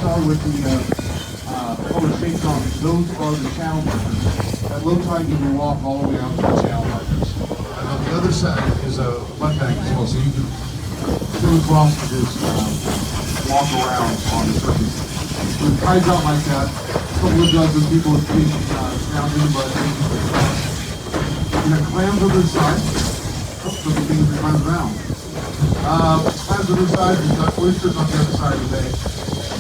are with the color shapes on it, those are the channel markers. At low tide, you can walk all the way out to the channel markers. And on the other side is a mud bank as well, so you can go across and just walk around on the surface. When it tides out like that, a couple of dozen people have been drowning, but you have clams on the side. Oh, so the things that climb around. Clams on the side, you've got oysters on the other side of the bay.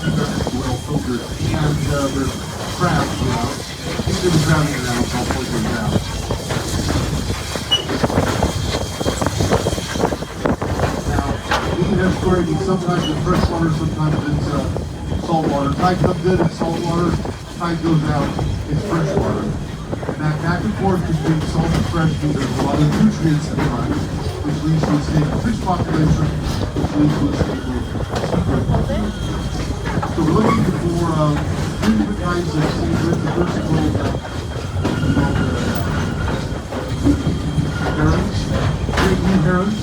Well filtered, and there's crabs, you know. These are the crabs in there, I'll point them down. Now, we have stored sometimes in fresh water, sometimes it's salt water. Tide comes in, it's salt water. Tide goes out, it's fresh water. And that back and forth between salt and fresh means there's a lot of nutrients in the run, which leads to a stable fish population, which leads to a stable seabird population. So we're looking for three different kinds of seabirds. The first is herons, great blue herons,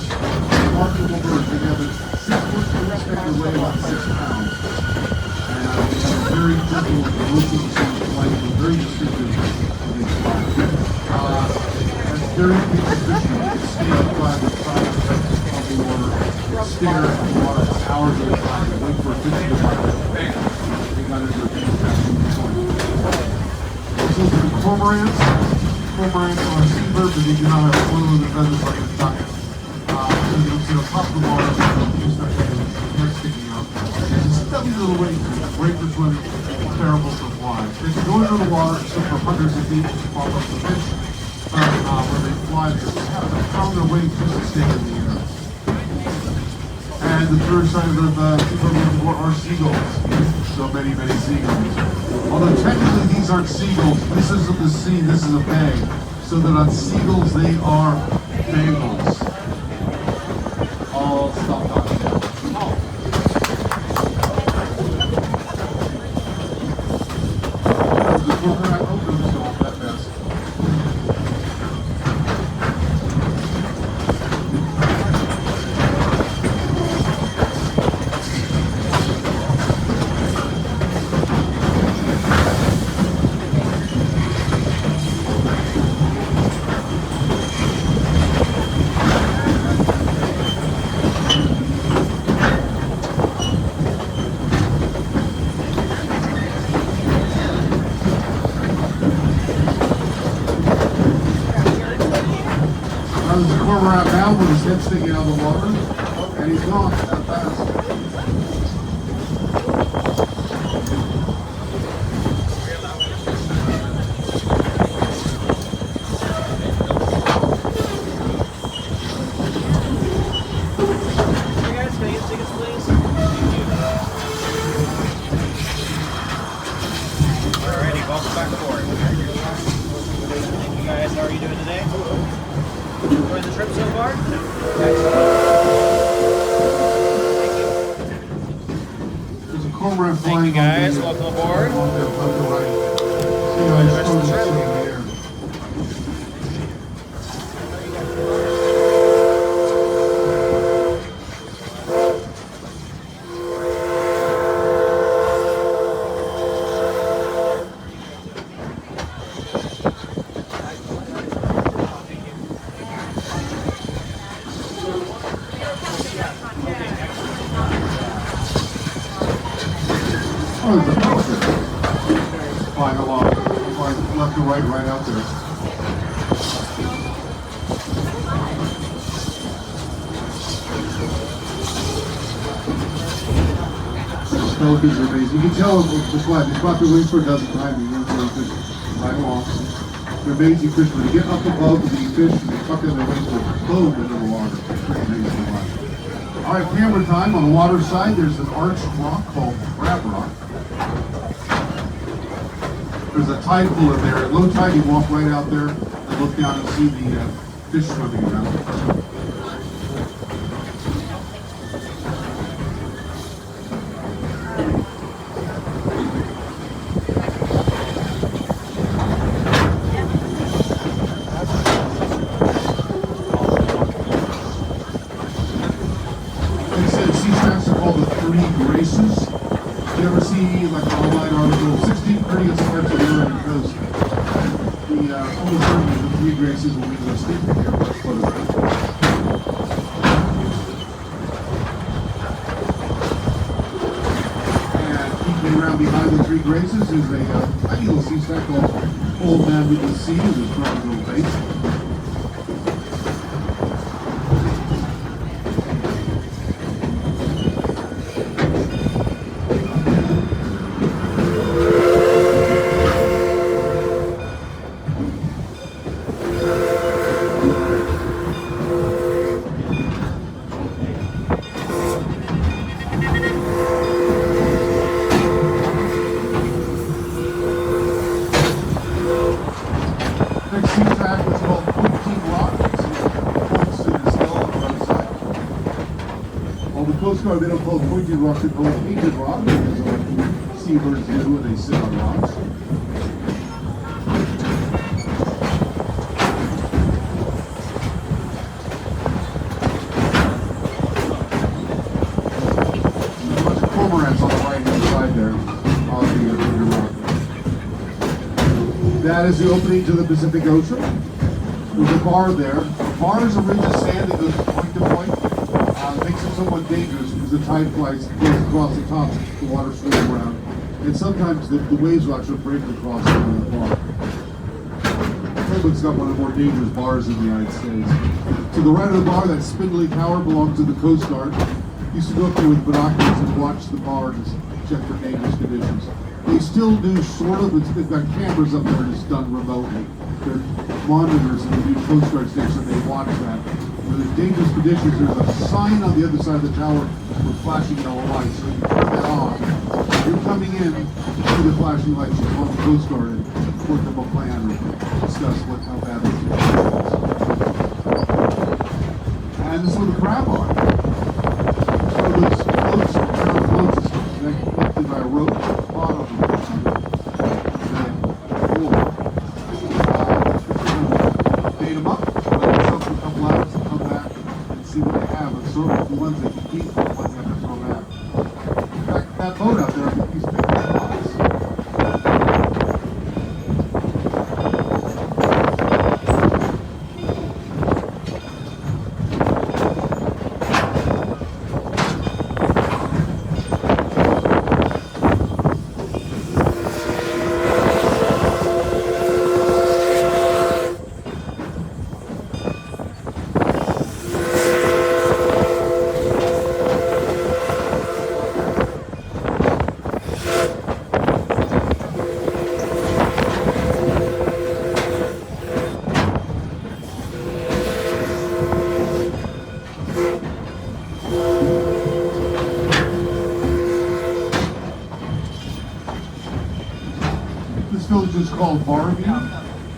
remarkable birds. They have a 6-foot wingspan, weigh about 6 pounds. And they have a very gentle looking flight, very distinctive when they fly. And very big position. They can stay up by the side of the water, stare at the water for hours at a time, and wait for a fish to come. They got into a big fashion point. So the cormorants are a seabird, but they do not have a clue in the feathers like a duck. So you'll see on top of the water, you start getting their head sticking out. And it's a stubby little way, great for swimming, terrible for flying. They can go into the water, so for hundreds of feet, pop up the fish. When they fly, they found their way just to stay in the air. And the third side of the seabird we're looking for are seagulls. So many seagulls. Although technically these aren't seagulls. This isn't the sea, this is a bay. So that on seagulls they are bagels. I'll stop talking now. The coconut opens off that mess. There's a cormorant now with his head sticking out of the water, and he's gone that fast. Hey guys, can I get tickets please? Alrighty, welcome back aboard. Thank you guys, how are you doing today? Enjoying the trip so far? There's a cormorant flying. Thank you guys, welcome aboard. On the right. See Enjoy the rest of the how trip. he's in the air. Oh, there's a pelican flying along, flying left to right out there. Pelicans are amazing. You can tell the fly. They flap their wings for a dozen times and you're going to fish right along. They're amazing fish. When they get up above the fish and they tuck in their wings, they boom into the water. It's pretty amazing to watch. All right, camera time. On the water side, there's an arched rock called Crab Rock. There's a tide pool in there. At low tide, you walk right out there and look down and see the fish swimming around. Sea tracks are called the Three Graces. You ever see like an online article, 16 prettiest parts of the Oregon coast? Almost certainly the 3 graces will be listed here. Let's photograph. And keeping around behind the 3 graces is a tiny little sea stack called Old Man with the Sea with his front little face. Next sea track is called Pointing Rock. It's points to the hill on the right side. On the Coast Guard, they don't call it Pointing Rock, they call it Painted Rock, because what seabirds do when they sit on rocks. There's a bunch of cormorants on the right-hand side there. On the Pointing Rock. That is the opening to the Pacific Ocean. There's a bar there. The bar is a ridge of sand that goes from point to point. Makes it somewhat dangerous because the tide goes across the top, the water swirls around. And sometimes the waves will actually break across the bar. Oregon's got one of the more dangerous bars in the United States. To the right of the bar, that spindly tower belongs to the Coast Guard. Used to go up there with binoculars and watch the bar to check for dangerous conditions. They still do sort of, they've got cameras up there that's done remotely. They're monitors in the new Coast Guard station, they watch that. When there's dangerous conditions, there's a sign on the other side of the tower with flashing yellow lights. So you turn that on. If you're coming in through the flashing lights, you call the Coast Guard and work up a plan or discuss how bad the situation is. And this is where the crab are. So those floats, connected by a rope. Bait them up, let themselves a couple hours and come back and see what they have. And sort of the ones they can keep and the ones they have to throw back. In fact, that boat out there, I think he's picking spots. This village is called Barview.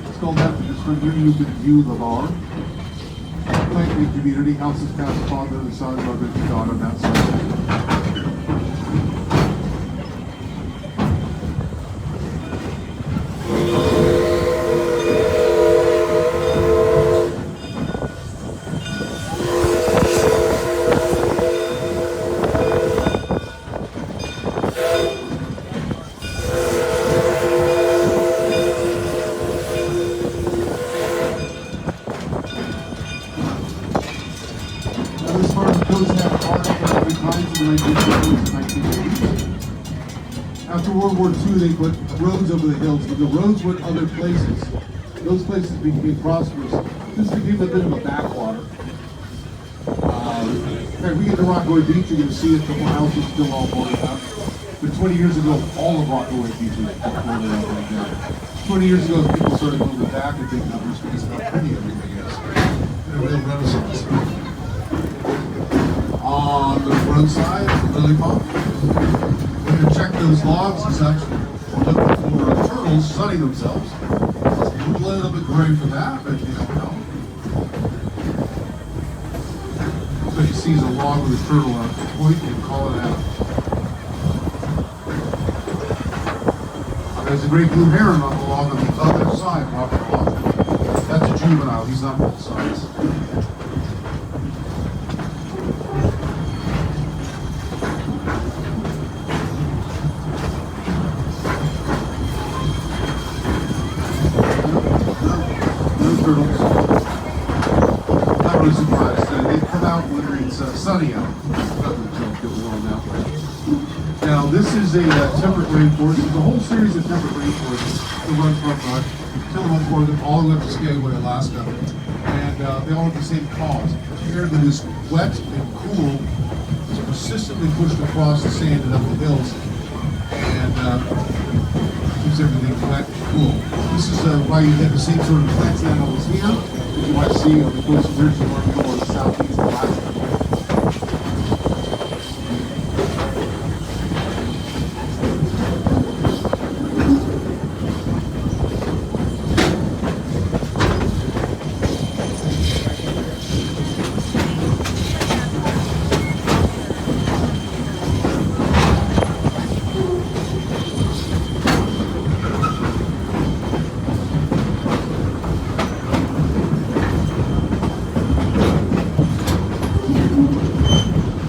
It's called that because from here you can view the bar. Planting community, houses past father and son, mother and daughter, that sort of thing. This part of the coast had art at every time from the 1950s and 1980s. After World War II, they put roads over the hills, but the roads went other places. Those places became prosperous. This became a bit of a backwater. In fact, we get to Rockaway Beach, you're going to see it, the houses still all boarded up. But 20 years ago, all of Rockaway Beach was boarded up like that. 20 years ago, people started moving back and big numbers because how pretty everything is. And a real renaissance. On the front side, lily pond. When you check those logs and such, we're looking for turtles sunning themselves. It's a little bit gray for that, but you don't know. So you see a log with a turtle on the point and call it out. There's a great blue heron on the log on the other side, Robert Log. That's a juvenile, he's on both sides. turtles. Not really surprised. They come out when it's sunny out. Another joke that was on out. Now, this is a temperate rainforest. There's a whole series of temperate rainforests that run from Tillamook, Oregon, all the way up to Skagway, Alaska. And they all have the same cause. Apparently, this wet and cool is persistently pushed across the sand and up the hills. And keeps everything wet and cool. This is why you have the same sort of plants and animals here that you might see on the coast of Oregon or the southeast of Alaska.